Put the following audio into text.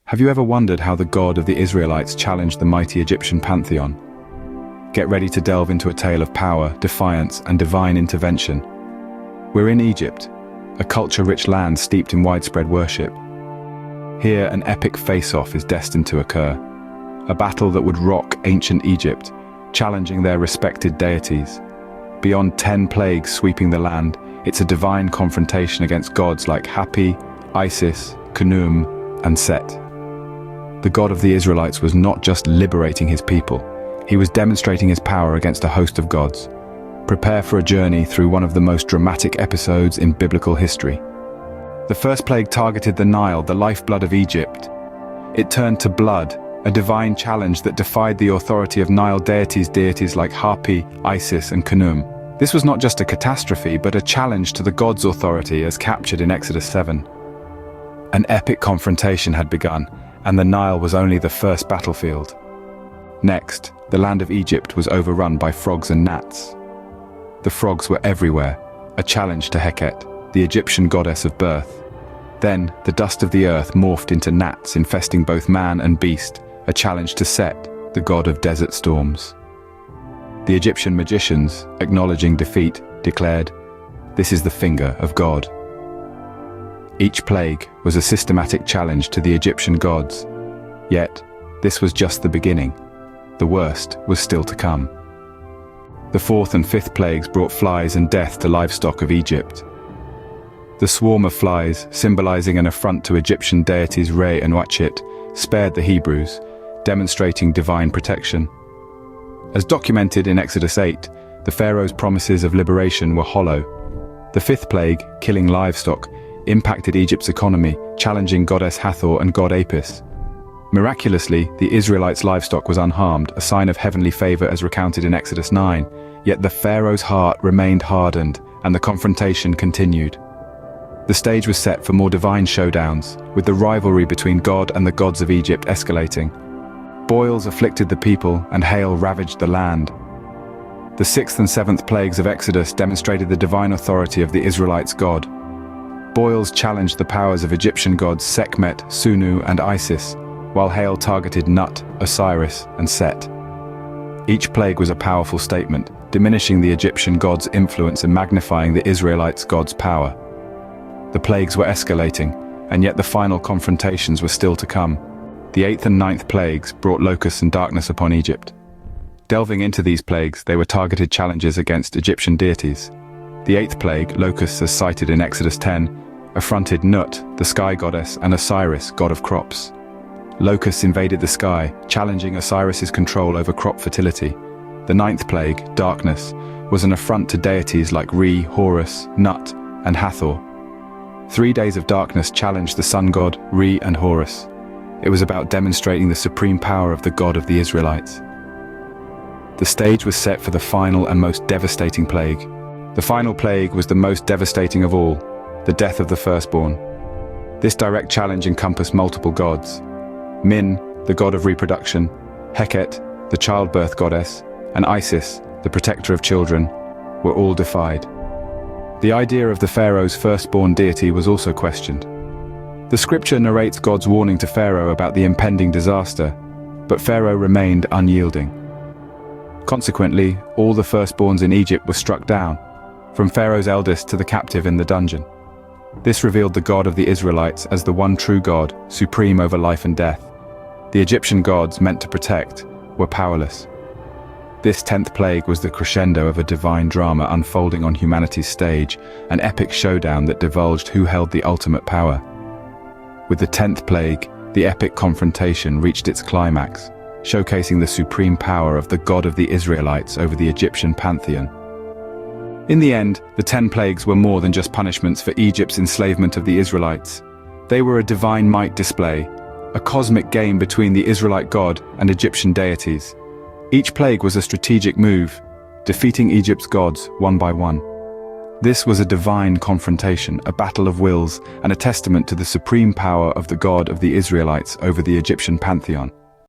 Have you ever wondered how the God of the Israelites challenged the mighty Egyptian pantheon? Get ready to delve into a tale of power, defiance, and divine intervention. We're in Egypt, a culture-rich land steeped in widespread worship. Here, an epic face-off is destined to occur, a battle that would rock ancient Egypt, challenging their respected deities. Beyond 10 plagues sweeping the land, it's a divine confrontation against gods like Hapi, Isis, Khnum, and Set. The God of the Israelites was not just liberating his people, he was demonstrating his power against a host of gods. Prepare for a journey through one of the most dramatic episodes in biblical history. The first plague targeted the Nile, the lifeblood of Egypt. It turned to blood, a divine challenge that defied the authority of Nile deities like Hapi, Isis, and Khnum. This was not just a catastrophe, but a challenge to the god's authority as captured in Exodus 7. An epic confrontation had begun, and the Nile was only the first battlefield. Next, the land of Egypt was overrun by frogs and gnats. The frogs were everywhere, a challenge to Heket, the Egyptian goddess of birth. Then, the dust of the earth morphed into gnats infesting both man and beast, a challenge to Set, the god of desert storms. The Egyptian magicians, acknowledging defeat, declared, "This is the finger of God." Each plague was a systematic challenge to the Egyptian gods. Yet, this was just the beginning. The worst was still to come. The fourth and fifth plagues brought flies and death to livestock of Egypt. The swarm of flies, symbolizing an affront to Egyptian deities Re and Wachit, spared the Hebrews, demonstrating divine protection. As documented in Exodus 8, the Pharaoh's promises of liberation were hollow. The fifth plague, killing livestock, impacted Egypt's economy, challenging goddess Hathor and god Apis. Miraculously, the Israelites' livestock was unharmed, a sign of heavenly favor as recounted in Exodus 9, yet the Pharaoh's heart remained hardened, and the confrontation continued. The stage was set for more divine showdowns, with the rivalry between God and the gods of Egypt escalating. Boils afflicted the people, and hail ravaged the land. The sixth and seventh plagues of Exodus demonstrated the divine authority of the Israelites' God. Boils challenged the powers of Egyptian gods Sekhmet, Sunu, and Isis, while hail targeted Nut, Osiris, and Set. Each plague was a powerful statement, diminishing the Egyptian gods' influence and magnifying the Israelites' gods' power. The plagues were escalating, and yet the final confrontations were still to come. The eighth and ninth plagues brought locusts and darkness upon Egypt. Delving into these plagues, they were targeted challenges against Egyptian deities. The eighth plague, locusts as cited in Exodus 10, affronted Nut, the sky goddess, and Osiris, god of crops. Locusts invaded the sky, challenging Osiris's control over crop fertility. The ninth plague, darkness, was an affront to deities like Re, Horus, Nut, and Hathor. 3 days of darkness challenged the sun god, Re and Horus. It was about demonstrating the supreme power of the God of the Israelites. The stage was set for the final and most devastating plague. The final plague was the most devastating of all, the death of the firstborn. This direct challenge encompassed multiple gods. Min, the god of reproduction, Heket, the childbirth goddess, and Isis, the protector of children, were all defied. The idea of the Pharaoh's firstborn deity was also questioned. The scripture narrates God's warning to Pharaoh about the impending disaster, but Pharaoh remained unyielding. Consequently, all the firstborns in Egypt were struck down, from Pharaoh's eldest to the captive in the dungeon. This revealed the God of the Israelites as the one true God, supreme over life and death. The Egyptian gods, meant to protect, were powerless. This 10th plague was the crescendo of a divine drama unfolding on humanity's stage, an epic showdown that divulged who held the ultimate power. With the 10th plague, the epic confrontation reached its climax, showcasing the supreme power of the God of the Israelites over the Egyptian pantheon. In the end, the 10 plagues were more than just punishments for Egypt's enslavement of the Israelites. They were a divine might display, a cosmic game between the Israelite God and Egyptian deities. Each plague was a strategic move, defeating Egypt's gods one by one. This was a divine confrontation, a battle of wills, and a testament to the supreme power of the God of the Israelites over the Egyptian pantheon.